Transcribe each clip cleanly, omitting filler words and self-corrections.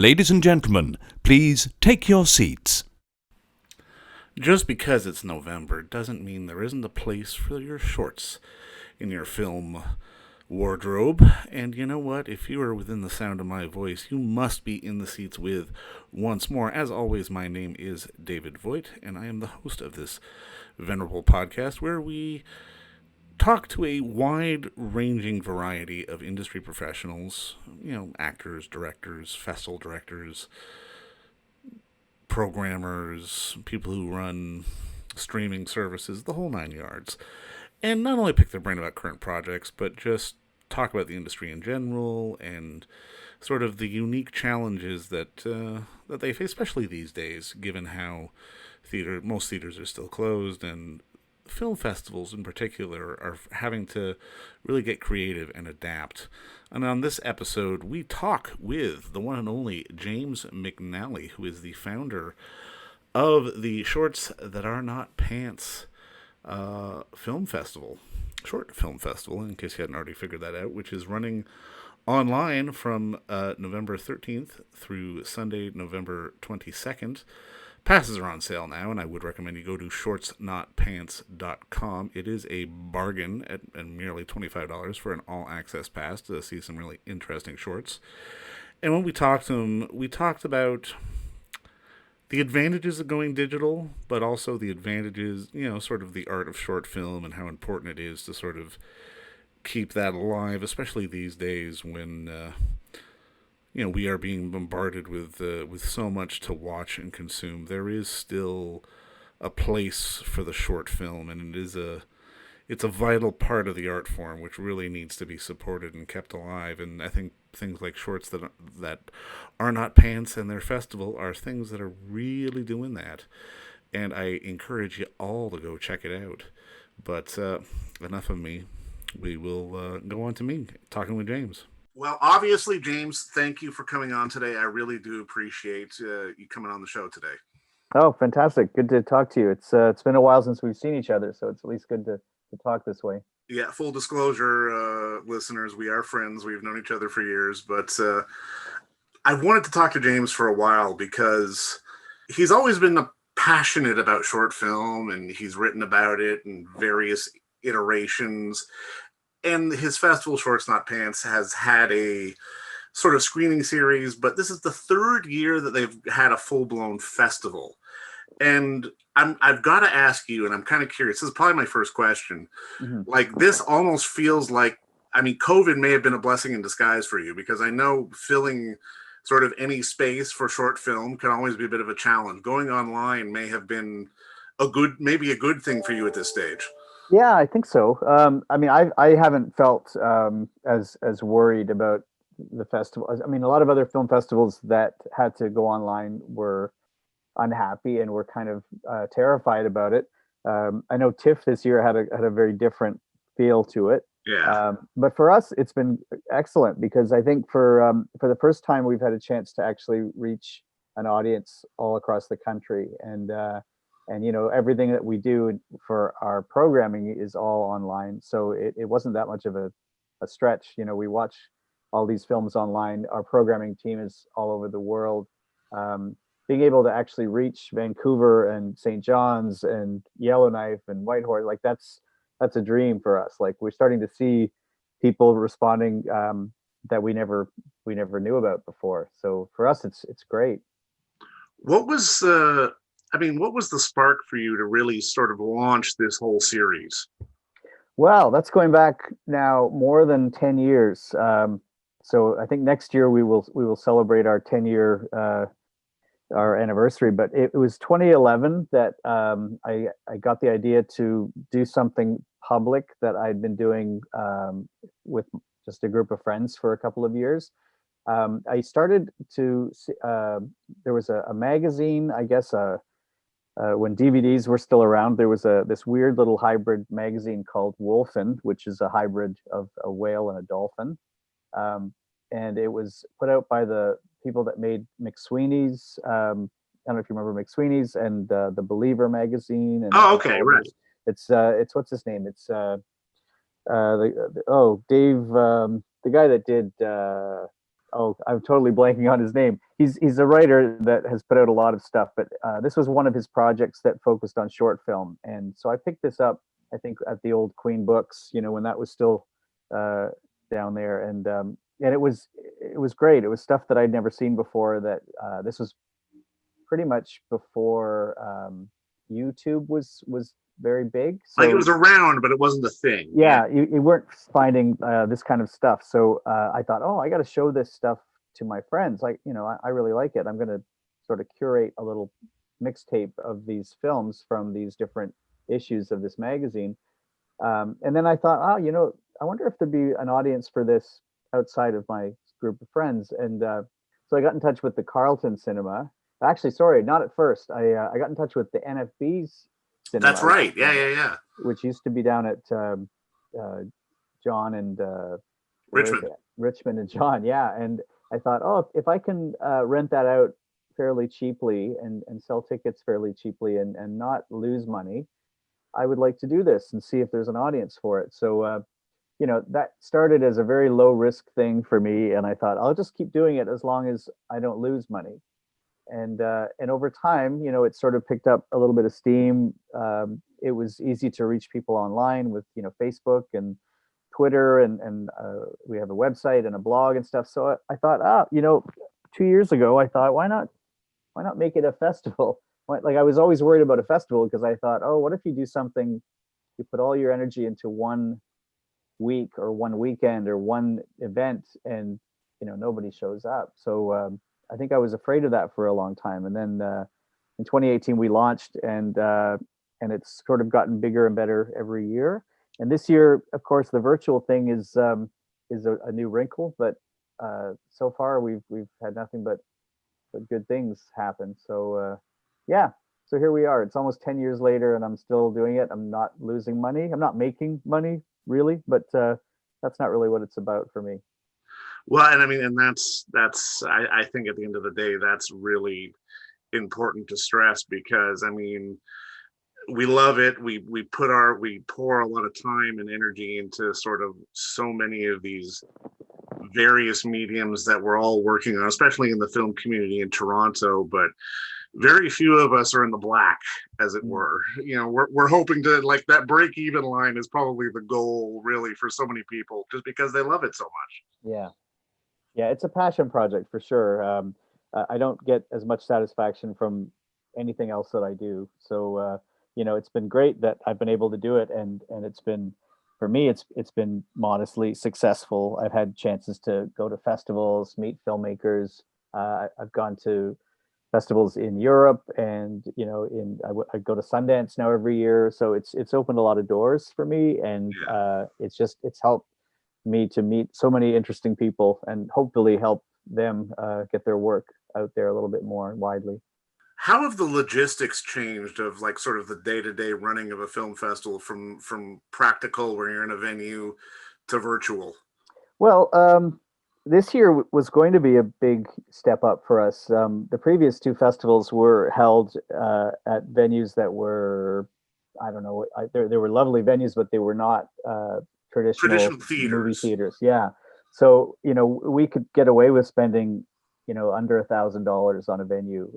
Ladies and gentlemen, please take your seats. Just because it's November doesn't mean there isn't a place for your shorts in your film wardrobe. And you know what? If you are within the sound of my voice, you must be in the seats with once more. As always, my name is David Voigt, and I am the host of this venerable podcast where we talk to a wide-ranging variety of industry professionals, actors, directors, festival directors, programmers, people who run streaming services, the whole nine yards. And not only pick their brain about current projects, but just talk about the industry in general and sort of the unique challenges that they face, especially these days, given how most theaters are still closed and film festivals in particular are having to really get creative and adapt. And on this episode, we talk with the one and only James McNally, who is the founder of the Shorts That Are Not Pants film festival, short film festival, in case you hadn't already figured that out, which is running online from November 13th through Sunday, November 22nd. Passes are on sale now, and I would recommend you go to shortsnotpants.com. It is a bargain at merely $25 for an all-access pass to see some really interesting shorts. And when we talked to him, we talked about the advantages of going digital, but also the advantages, sort of the art of short film and how important it is to sort of keep that alive, especially these days when we are being bombarded with so much to watch and consume. There is still a place for the short film, and it's a vital part of the art form, which really needs to be supported and kept alive. And I think things like Shorts that Are Not Pants and their festival are things that are really doing that. And I encourage you all to go check it out. But enough of me. We will go on to me, talking with James. Well, obviously, James, thank you for coming on today. I really do appreciate you coming on the show today. Oh, fantastic. Good to talk to you. It's been a while since we've seen each other, so it's at least good to talk this way. Yeah, full disclosure, listeners, we are friends. We've known each other for years, but I wanted to talk to James for a while because he's always been passionate about short film, and he's written about it in various iterations. And his festival, Shorts Not Pants, has had a sort of screening series, but this is the third year that they've had a full-blown festival. And I've got to ask you, and I'm kind of curious, this is probably my first question. Mm-hmm. Like, this almost feels like, COVID may have been a blessing in disguise for you, because I know filling sort of any space for short film can always be a bit of a challenge. Going online may have been maybe a good thing for you at this stage. Yeah, I think so. I haven't felt as worried about the festival. A lot of other film festivals that had to go online were unhappy and were kind of terrified about it. I know TIFF this year had a very different feel to it. Yeah. But for us, it's been excellent because I think for the first time we've had a chance to actually reach an audience all across the country, and everything that we do for our programming is all online. So it wasn't that much of a stretch. We watch all these films online. Our programming team is all over the world. Being able to actually reach Vancouver and St. John's and Yellowknife and Whitehorse, like that's a dream for us. Like, we're starting to see people responding that we never knew about before. So for us, it's great. What was the spark for you to really sort of launch this whole series? Well, that's going back now more than 10 years. So I think next year we will celebrate our 10-year our anniversary. But it was 2011 that I got the idea to do something public that I'd been doing with just a group of friends for a couple of years. I started to there was a magazine, I guess, when DVDs were still around. There was this weird little hybrid magazine called Wolfen, which is a hybrid of a whale and a dolphin. And it was put out by the people that made McSweeney's. I don't know if you remember McSweeney's and the Believer magazine. And okay, right. It's what's his name? It's Dave, the guy that did Oh, I'm totally blanking on his name. He's a writer that has put out a lot of stuff, but this was one of his projects that focused on short film, and so I picked this up. I think at the old Queen Books, when that was still uh, down there, and it was great. It was stuff that I'd never seen before. That this was pretty much before YouTube was very big. Like it So was around, but it wasn't a thing. yeah, you weren't finding this kind of stuff. So I thought, oh, I got to show this stuff to my friends. Like, I really like it. I'm going to sort of curate a little mixtape of these films from these different issues of this magazine. And then I thought, oh, I wonder if there'd be an audience for this outside of my group of friends. And so I got in touch with the Carlton Cinema. Actually, sorry, not at first. I got in touch with the NFB's cinema. That's right. Yeah. Which used to be down at John and Richmond and John. Yeah. And I thought, oh, if I can rent that out fairly cheaply and sell tickets fairly cheaply and not lose money, I would like to do this and see if there's an audience for it. So, that started as a very low risk thing for me. And I thought, I'll just keep doing it as long as I don't lose money. And over time, it sort of picked up a little bit of steam. It was easy to reach people online with, Facebook and Twitter, and we have a website and a blog and stuff. So I thought, 2 years ago, I thought, why not make it a festival? Like, I was always worried about a festival because I thought, oh, what if you do something, you put all your energy into one week or one weekend or one event, and nobody shows up. So I think I was afraid of that for a long time. And then in 2018 we launched, and it's sort of gotten bigger and better every year. And this year, of course, the virtual thing is a new wrinkle, but so far we've had nothing but good things happen. So yeah, so here we are. It's almost 10 years later, and I'm still doing it. I'm not losing money. I'm not making money really, but that's not really what it's about for me. Well, and I mean, and I think at the end of the day, that's really important to stress, because I mean, we love it. We pour a lot of time and energy into sort of so many of these various mediums that we're all working on, especially in the film community in Toronto, but very few of us are in the black, as it were. We're hoping to, like, that break even line is probably the goal really for so many people, just because they love it so much. Yeah, it's a passion project for sure. I don't get as much satisfaction from anything else that I do. So it's been great that I've been able to do it, and it's been, for me, it's been modestly successful. I've had chances to go to festivals, meet filmmakers. I've gone to festivals in Europe, and I go to Sundance now every year. So it's opened a lot of doors for me, and it's helped me to meet so many interesting people and hopefully help them get their work out there a little bit more widely. How have the logistics changed of, like, sort of the day-to-day running of a film festival from practical, where you're in a venue, to virtual? Well, this year was going to be a big step up for us. The previous two festivals were held at venues that were, I don't know, they were lovely venues, but they were not traditional movie theaters. Yeah. So, we could get away with spending, under $1,000 on a venue.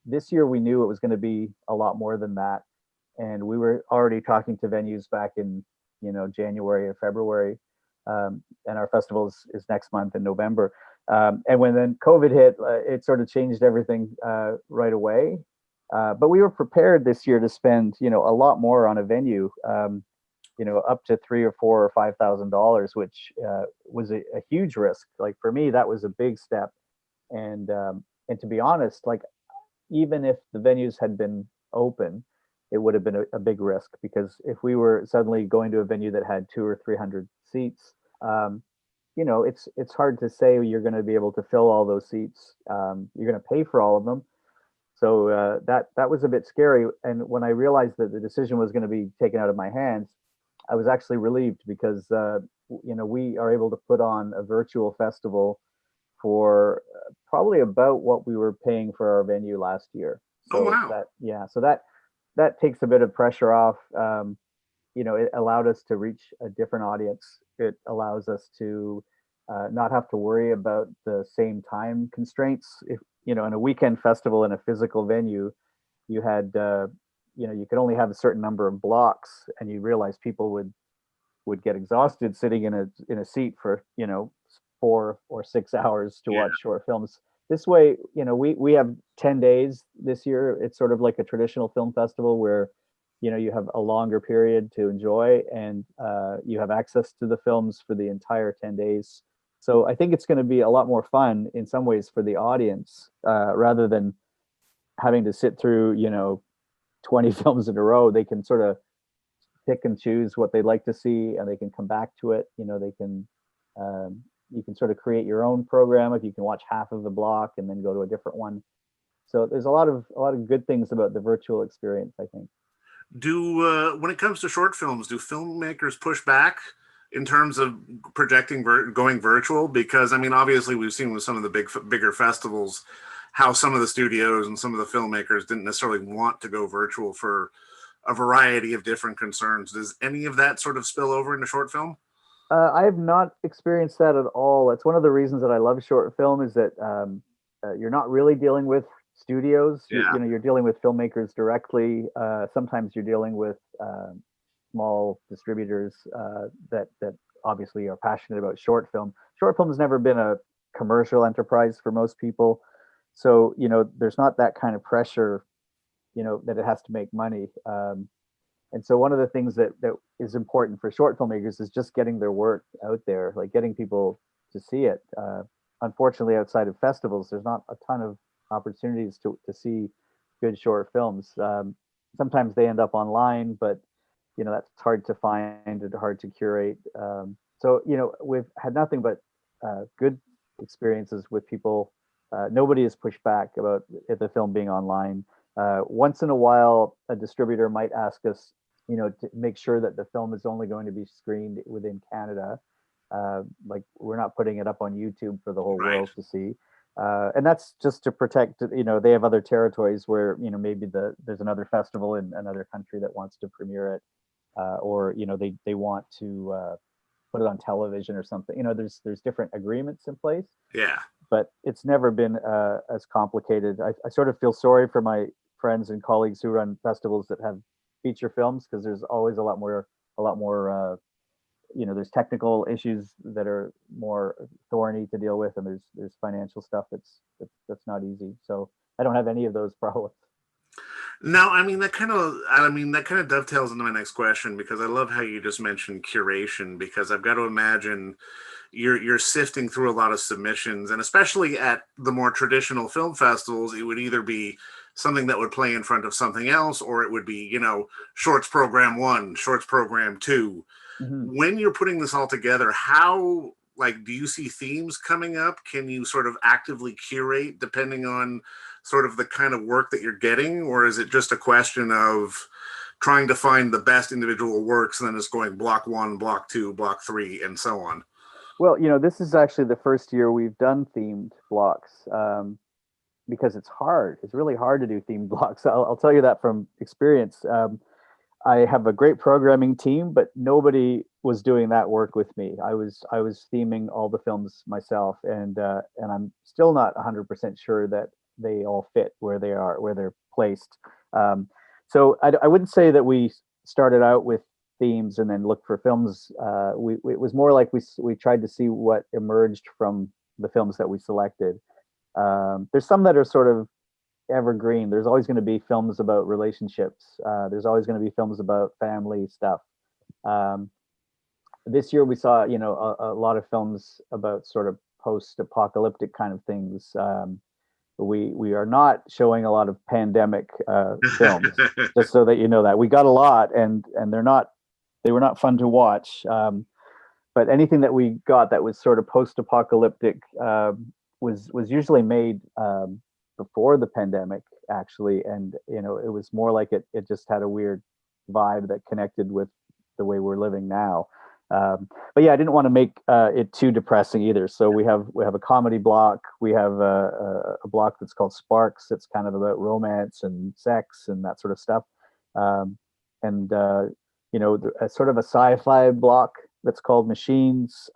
This year we knew it was going to be a lot more than that. And we were already talking to venues back in, January or February. And our festival is next month in November. And when then COVID hit, it sort of changed everything right away. But we were prepared this year to spend, a lot more on a venue, up to $3,000 or $4,000 or $5,000, which was a huge risk. Like, for me, that was a big step. And to be honest, like, even if the venues had been open, it would have been a big risk, because if we were suddenly going to a venue that had 200 or 300 seats, it's hard to say you're going to be able to fill all those seats. You're going to pay for all of them. So that was a bit scary. And when I realized that the decision was going to be taken out of my hands, I was actually relieved, because we are able to put on a virtual festival for probably about what we were paying for our venue last year. So so that takes a bit of pressure off. It allowed us to reach a different audience. It allows us to not have to worry about the same time constraints. If in a weekend festival in a physical venue, you had you could only have a certain number of blocks, and you realize people would get exhausted sitting in a seat for 4 or 6 hours to Yeah. watch short films. This way, we have 10 days this year. It's sort of like a traditional film festival where you have a longer period to enjoy, and you have access to the films for the entire 10 days. So I think it's going to be a lot more fun in some ways for the audience, rather than having to sit through 20 films in a row. They can sort of pick and choose what they'd like to see, and they can come back to it. They can you can sort of create your own program if you can watch half of the block and then go to a different one. So there's a lot of good things about the virtual experience, I think. Do when it comes to short films, do filmmakers push back in terms of projecting going virtual? Because I mean, obviously, we've seen with some of the bigger festivals how some of the studios and some of the filmmakers didn't necessarily want to go virtual for a variety of different concerns. Does any of that sort of spill over into short film? I have not experienced that at all. That's one of the reasons that I love short film, is that you're not really dealing with studios. Yeah. You're dealing with filmmakers directly. Sometimes you're dealing with small distributors that obviously are passionate about short film. Short film has never been a commercial enterprise for most people, so there's not that kind of pressure, that it has to make money. And so one of the things that is important for short filmmakers is just getting their work out there, like getting people to see it. Unfortunately, outside of festivals, there's not a ton of opportunities to see good short films. Sometimes they end up online, but that's hard to find and hard to curate. So we've had nothing but good experiences with people. Nobody has pushed back about the film being online. Once in a while, a distributor might ask us, to make sure that the film is only going to be screened within Canada. Like, we're not putting it up on YouTube for the whole world to see. And that's just to protect, they have other territories where, maybe there's another festival in another country that wants to premiere it. Or, they want to put it on television or something. There's different agreements in place. Yeah. But it's never been as complicated. I sort of feel sorry for my friends and colleagues who run festivals that have feature films, because there's always a lot more there's technical issues that are more thorny to deal with, and there's financial stuff that's not easy. So I don't have any of those problems. No, that kind of dovetails into my next question, because I love how you just mentioned curation, because I've got to imagine you're sifting through a lot of submissions, and especially at the more traditional film festivals, it would either be something that would play in front of something else, or it would be, shorts program 1, shorts program 2. Mm-hmm. When you're putting this all together, how, do you see themes coming up? Can you sort of actively curate depending on sort of the kind of work that you're getting, or is it just a question of trying to find the best individual works and then it's going block 1, block 2, block 3, and so on? Well, this is actually the first year we've done themed blocks, because it's hard. It's really hard to do themed blocks. I'll tell you that from experience. I have a great programming team, but nobody was doing that work with me. I was theming all the films myself, and I'm still not 100% sure that they all fit where they're placed. So I wouldn't say that we started out with themes and then looked for films. It was more like we tried to see what emerged from the films that we selected. There's some that are sort of evergreen. There's always going to be films about relationships. There's always going to be films about family stuff. This year we saw, a lot of films about sort of post-apocalyptic kind of things. We are not showing a lot of pandemic films, just so that you know that. We got a lot, and they were not fun to watch. But anything that we got that was sort of post-apocalyptic was usually made before the pandemic, actually, and it was more like it just had a weird vibe that connected with the way we're living now. But yeah, I didn't want to make it too depressing either. So we have a comedy block. We have a block that's called Sparks. It's kind of about romance and sex and that sort of stuff. And a sort of a sci-fi block that's called Machines.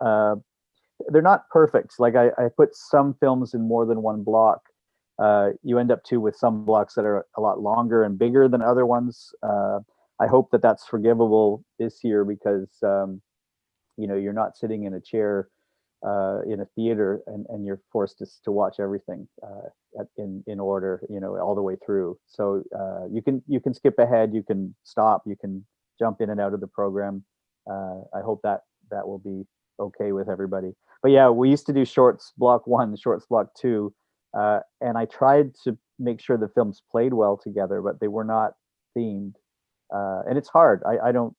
they're not perfect. Like I put some films in more than one block. You end up too with some blocks that are a lot longer and bigger than other ones. I hope that that's forgivable this year because you're not sitting in a chair in a theater and you're forced to watch everything in order, all the way through. So you can skip ahead, you can stop, you can jump in and out of the program. I hope that will be okay with everybody. But yeah, we used to do shorts block 1, shorts block 2, and I tried to make sure the films played well together, but they were not themed, and it's hard. I don't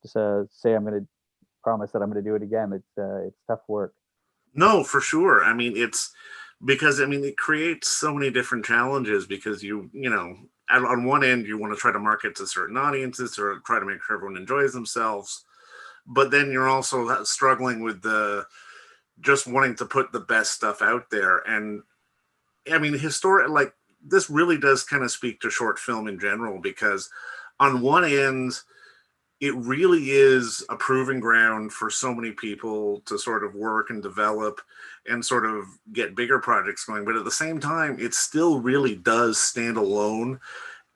say I'm going to promise that I'm going to do it again. It's tough work. No, for sure. I mean, it's because I mean it creates so many different challenges because on one end you want to try to market to certain audiences or try to make sure everyone enjoys themselves, but then you're also struggling with the just wanting to put the best stuff out there. And I mean, historic like this really does kind of speak to short film in general because on one end it really is a proving ground for so many people to sort of work and develop and sort of get bigger projects going. But at the same time, it still really does stand alone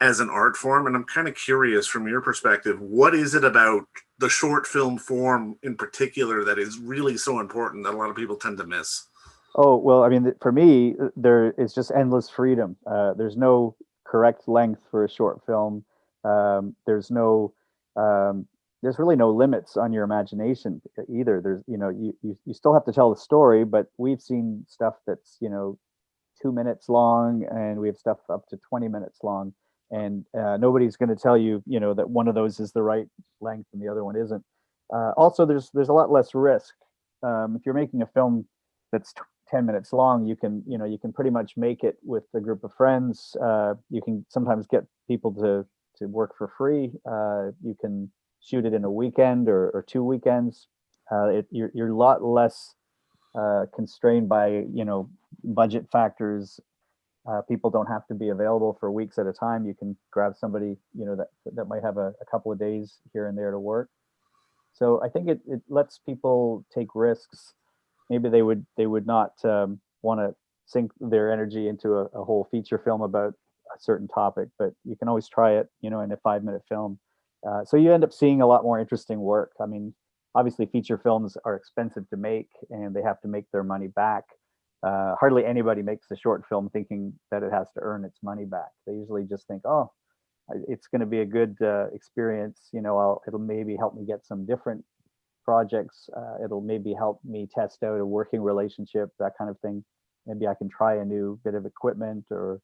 as an art form. And I'm kind of curious from your perspective, what is it about the short film form in particular that is really so important that a lot of people tend to miss? Oh, well, I mean, for me, there is just endless freedom. There's no correct length for a short film. Um, there's really no limits on your imagination either. You still have to tell the story, but we've seen stuff that's 2 minutes long, and we have stuff up to 20 minutes long, and nobody's going to tell you that one of those is the right length and the other one isn't. Also, there's a lot less risk. If you're making a film that's 10 minutes long, you can pretty much make it with a group of friends. You can sometimes get people to work for free. You can shoot it in a weekend or 2 weekends. You're a lot less constrained by budget factors. People don't have to be available for weeks at a time. You can grab somebody that might have a couple of days here and there to work. So I think it lets people take risks. Maybe they would not want to sink their energy into a whole feature film about a certain topic, but you can always try it, in a 5-minute film. So you end up seeing a lot more interesting work. I mean, obviously feature films are expensive to make and they have to make their money back. Hardly anybody makes a short film thinking that it has to earn its money back. They usually just think, oh, it's going to be a good experience. It'll maybe help me get some different projects. It'll maybe help me test out a working relationship, that kind of thing. Maybe I can try a new bit of equipment or,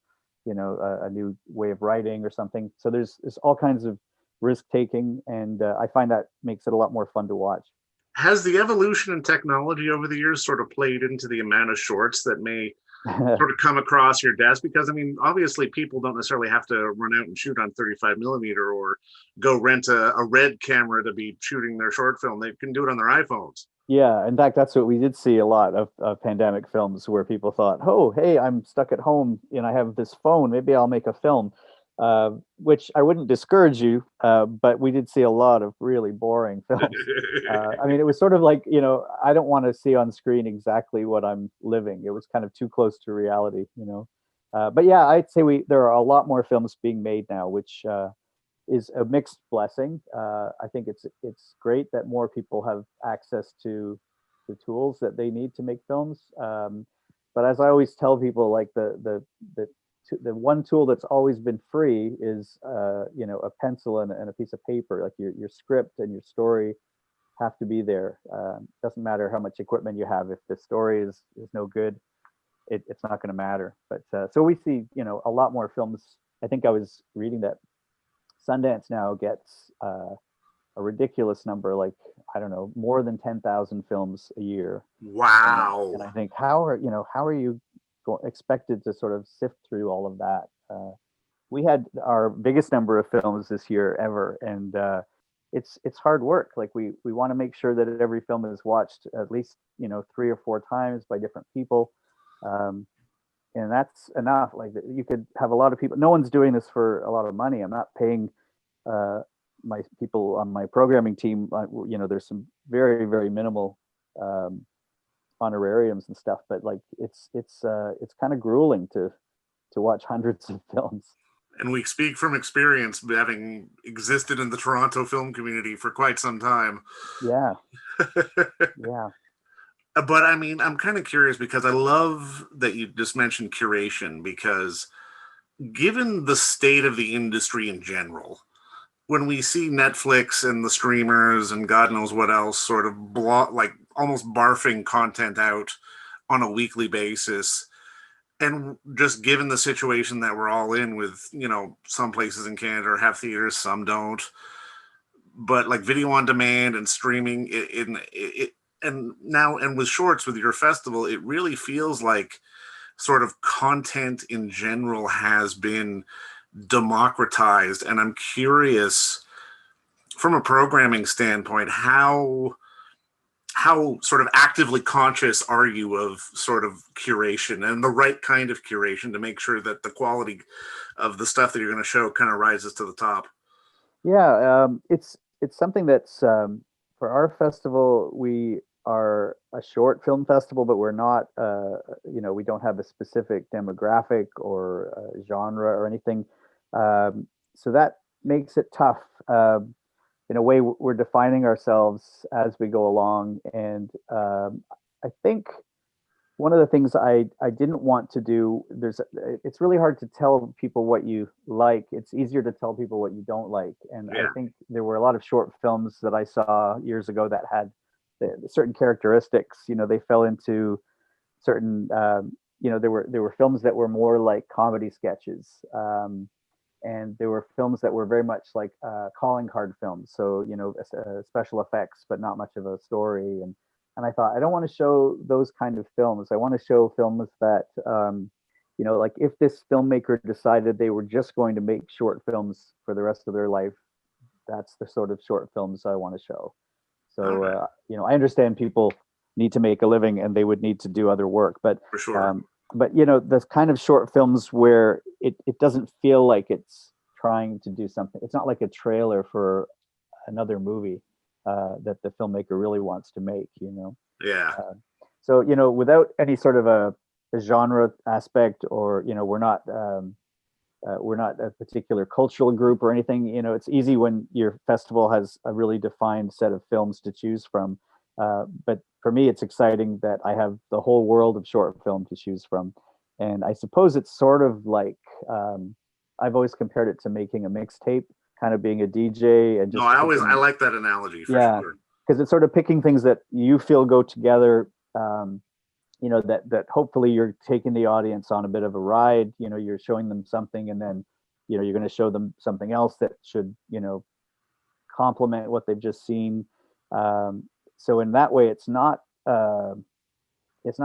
a new way of writing or something. So there's all kinds of risk taking, and I find that makes it a lot more fun to watch. Has the evolution in technology over the years sort of played into the amount of shorts that may sort of come across your desk? Because I mean, obviously people don't necessarily have to run out and shoot on 35 millimeter or go rent a red camera to be shooting their short film. They can do it on their iPhones. Yeah, in fact, that's what we did see a lot of pandemic films where people thought, oh, hey, I'm stuck at home and I have this phone, maybe I'll make a film, which I wouldn't discourage you, but we did see a lot of really boring films. I mean, it was sort of like, I don't want to see on screen exactly what I'm living. It was kind of too close to reality. But yeah, I'd say there are a lot more films being made now, which is a mixed blessing. I think it's great that more people have access to the tools that they need to make films. But as I always tell people, like the one tool that's always been free is a pencil and a piece of paper. Like your script and your story have to be there. Doesn't matter how much equipment you have. If the story is no good, it's not going to matter. But so we see a lot more films. I think I was reading that Sundance now gets a ridiculous number, like I don't know, more than 10,000 films a year. Wow. And I think how are you expected to sort of sift through all of that? We had our biggest number of films this year ever, and it's hard work. Like we want to make sure that every film is watched at least 3 or 4 times by different people. And that's enough. Like you could have a lot of people. No one's doing this for a lot of money. I'm not paying my people on my programming team. There's some very, very minimal honorariums and stuff, but like it's kind of grueling to watch hundreds of films. And we speak from experience, having existed in the Toronto film community for quite some time. Yeah, yeah, But I mean, I'm kind of curious because I love that you just mentioned curation, because given the state of the industry in general, when we see Netflix and the streamers and God knows what else sort of like almost barfing content out on a weekly basis, and just given the situation that we're all in with, some places in Canada have theaters, some don't, but like video on demand and streaming and now, and with shorts with your festival, it really feels like sort of content in general has been democratized. And I'm curious, from a programming standpoint, how sort of actively conscious are you of sort of curation and the right kind of curation to make sure that the quality of the stuff that you're going to show kind of rises to the top? yeah. It's something that's for our festival. We are a short film festival, but we're not. We don't have a specific demographic or genre or anything. So that makes it tough. In a way, we're defining ourselves as we go along, and I think one of the things I didn't want to do, it's really hard to tell people what you like. It's easier to tell people what you don't like. And I Yeah. think there were a lot of short films that I saw years ago that had certain characteristics. They fell into certain there were films that were more like comedy sketches. And there were films that were very much like calling card films, so special effects but not much of a story. And I thought, I don't want to show those kind of films. I want to show films that like if this filmmaker decided they were just going to make short films for the rest of their life, that's the sort of short films I want to show. So Okay. I understand people need to make a living and they would need to do other work, but For sure. the kind of short films where it doesn't feel like it's trying to do something. It's not like a trailer for another movie that the filmmaker really wants to make. Yeah. So without any sort of a genre aspect, or we're not a particular cultural group or anything. It's easy when your festival has a really defined set of films to choose from. But for me, it's exciting that I have the whole world of short film to choose from. And I suppose it's sort of like I've always compared it to making a mixtape, kind of being a DJ and No, just I picking, like that analogy for yeah, sure. because it's sort of picking things that you feel go together. That hopefully you're taking the audience on a bit of a ride. You're showing them something, and then you're going to show them something else that should complement what they've just seen. So in that way, it's not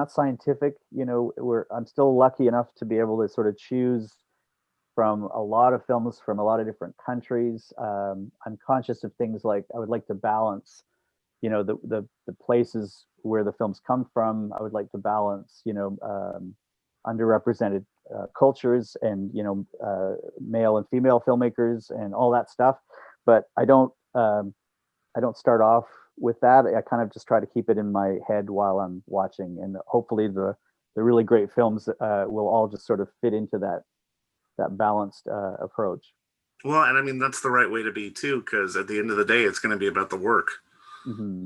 scientific. I'm still lucky enough to be able to sort of choose from a lot of films from a lot of different countries. I'm conscious of things like I would like to balance the places where the films come from. I would like to balance underrepresented cultures and male and female filmmakers and all that stuff. But I don't start off with that. I kind of just try to keep it in my head while I'm watching, and hopefully the really great films will all just sort of fit into that balanced approach. Well, and I mean, that's the right way to be too, because at the end of the day, it's going to be about the work. Mm-hmm.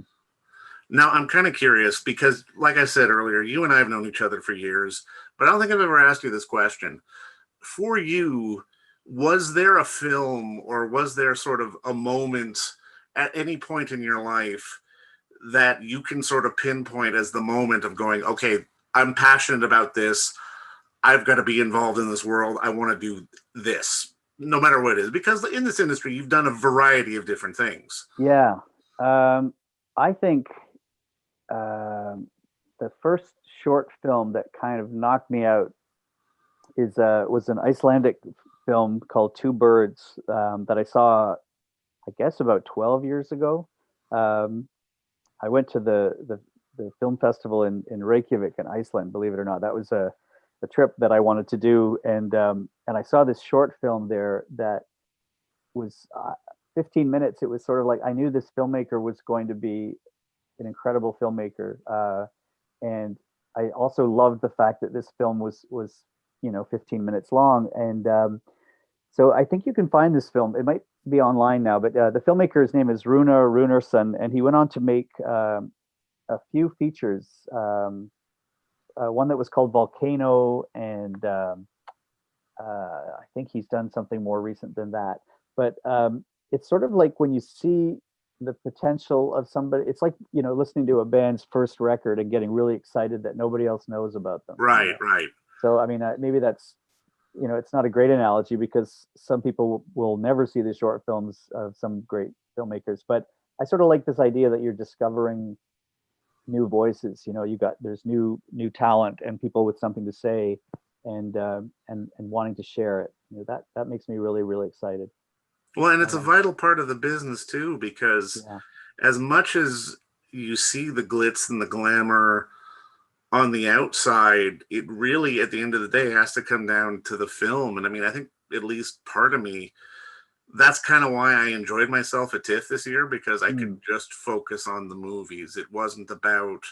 Now, I'm kind of curious because, like I said earlier, you and I have known each other for years, but I don't think I've ever asked you this question. For you, was there a film or was there sort of a moment at any point in your life that you can sort of pinpoint as the moment of going, okay, I'm passionate about this. I've got to be involved in this world. I want to do this, no matter what it is. Because in this industry, you've done a variety of different things. Yeah. I think the first short film that kind of knocked me out was an Icelandic film called Two Birds that I saw, I guess, about 12 years ago. Um, I went to the film festival in Reykjavik in Iceland. Believe it or not, that was a trip that I wanted to do, and I saw this short film there that was 15 minutes. It was sort of like I knew this filmmaker was going to be an incredible filmmaker. And I also loved the fact that this film was 15 minutes long, and so I think you can find this film. It might be online now, but the filmmaker's name is Rune Runarsson, and he went on to make a few features. One that was called Volcano, and I think he's done something more recent than that. But it's sort of like when you see the potential of somebody, it's like, listening to a band's first record and getting really excited that nobody else knows about them. Right, right. So, I mean, maybe that's, it's not a great analogy because some people will never see the short films of some great filmmakers. But I sort of like this idea that you're discovering new voices. There's new talent and people with something to say, and wanting to share it. That makes me really, really excited. Well, and it's a vital part of the business too, because Yeah. as much as you see the glitz and the glamour on the outside, it really, at the end of the day, has to come down to the film. And I mean, I think at least part of me, that's kind of why I enjoyed myself at TIFF this year, because I could just focus on the movies. It wasn't about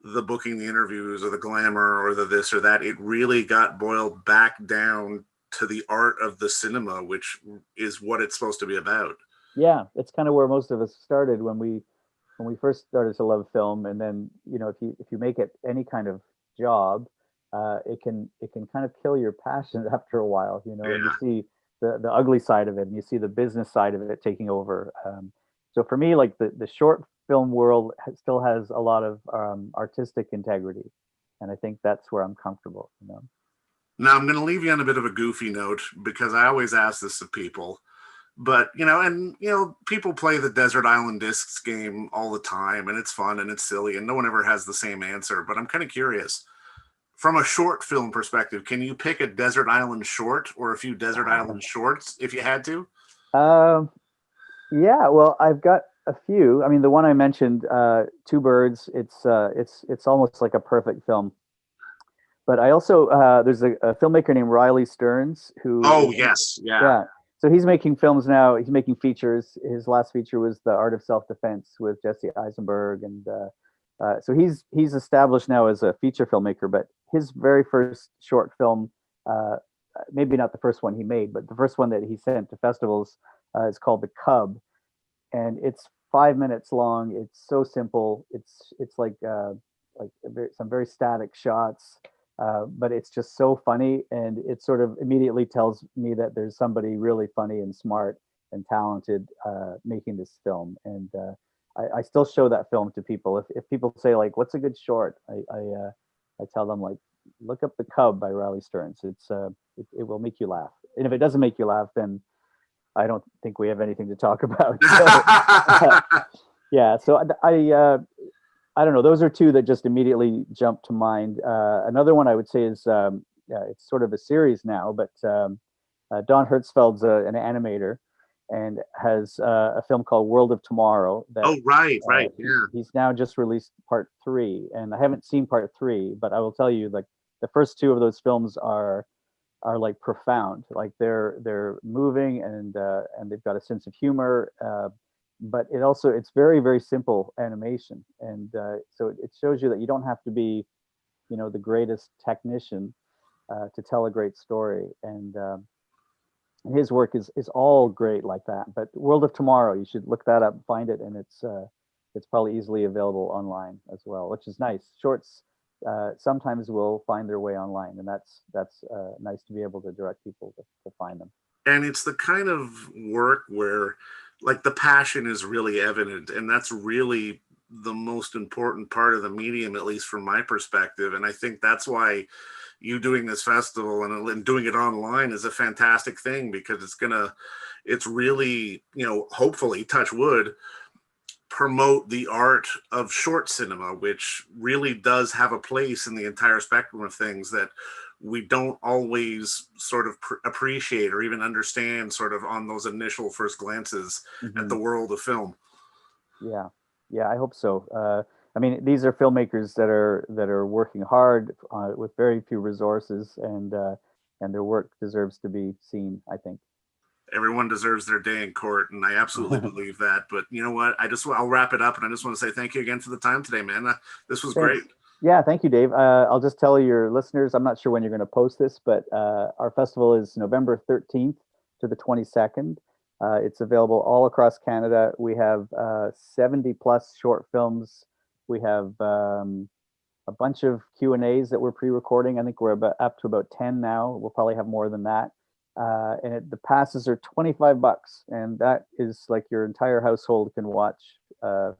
the booking, the interviews, or the glamour, or the this or that. It really got boiled back down to the art of the cinema, which is what it's supposed to be about. Yeah, it's kind of where most of us started when we first started to love film. And then, if you make it any kind of job, it can kind of kill your passion after a while, and you Yeah. see the ugly side of it, and you see the business side of it taking over. So for me, like the short film world still has a lot of artistic integrity, and I think that's where I'm comfortable. Now I'm going to leave you on a bit of a goofy note, because I always ask this of people. But people play the Desert Island Discs game all the time, and it's fun and it's silly, and no one ever has the same answer. But I'm kind of curious, from a short film perspective, can you pick a Desert Island short or a few Desert Island shorts if you had to? Um, yeah, well, I've got a few. I mean, the one I mentioned, Two Birds. It's almost like a perfect film. But I also there's a filmmaker named Riley Stearns who Oh, is, yes. Yeah. yeah. So he's making films now. He's making features. His last feature was The Art of Self-Defense with Jesse Eisenberg, and so he's established now as a feature filmmaker. But his very first short film, uh, maybe not the first one he made, but the first one that he sent to festivals, is called The Cub, and it's 5 minutes long. It's so simple. It's like some very static shots, but it's just so funny, and it sort of immediately tells me that there's somebody really funny and smart and talented making this film. And I still show that film to people. If people say like, "What's a good short?" I tell them like, look up The Cub by Riley Stearns. It will make you laugh, and if it doesn't make you laugh, then I don't think we have anything to talk about. So, yeah. So I don't know. Those are two that just immediately jump to mind. Another one I would say is it's sort of a series now, but Don Hertzfeld's an animator and has a film called World of Tomorrow that Oh, right, right. Yeah. he's now just released part three, and I haven't seen part three, but I will tell you, like the first two of those films are like profound. Like they're moving, and they've got a sense of humor, but it's very, very simple animation, and so it shows you that you don't have to be the greatest technician to tell a great story. And his work is all great like that. But World of Tomorrow, you should look that up, find it, and it's probably easily available online as well, which is nice. Shorts sometimes will find their way online, and that's nice to be able to direct people to find them. And it's the kind of work where, like, the passion is really evident, and that's really the most important part of the medium, at least from my perspective. And I think that's why you doing this festival and doing it online is a fantastic thing, because it's really, hopefully, touch wood, promote the art of short cinema, which really does have a place in the entire spectrum of things that we don't always sort of appreciate or even understand sort of on those initial first glances at Hmm. the world of film. Yeah, yeah, I hope so. I mean, these are filmmakers that are working hard with very few resources, and their work deserves to be seen, I think. everyone deserves their day in court, and I absolutely believe that. But you know what? I'll wrap it up, and I just want to say thank you again for the time today, man. This was Thanks. great. Yeah, thank you, Dave. I'll just tell your listeners, I'm not sure when you're going to post this, but our festival is November 13th to the 22nd. It's available all across Canada. We have 70 plus short films. We have a bunch of Q&As that we're pre-recording. I think we're up to about 10 now. We'll probably have more than that. And the passes are $25, and that is like your entire household can watch for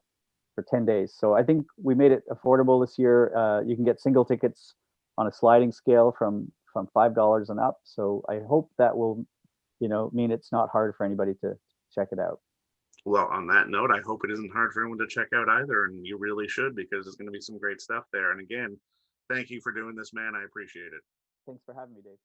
10 days. So I think we made it affordable this year. You can get single tickets on a sliding scale from $5 and up. So I hope that will, mean it's not hard for anybody to check it out. Well, on that note, I hope it isn't hard for anyone to check out either, and you really should, because there's going to be some great stuff there. And again, thank you for doing this, man. I appreciate it. Thanks for having me, Dave.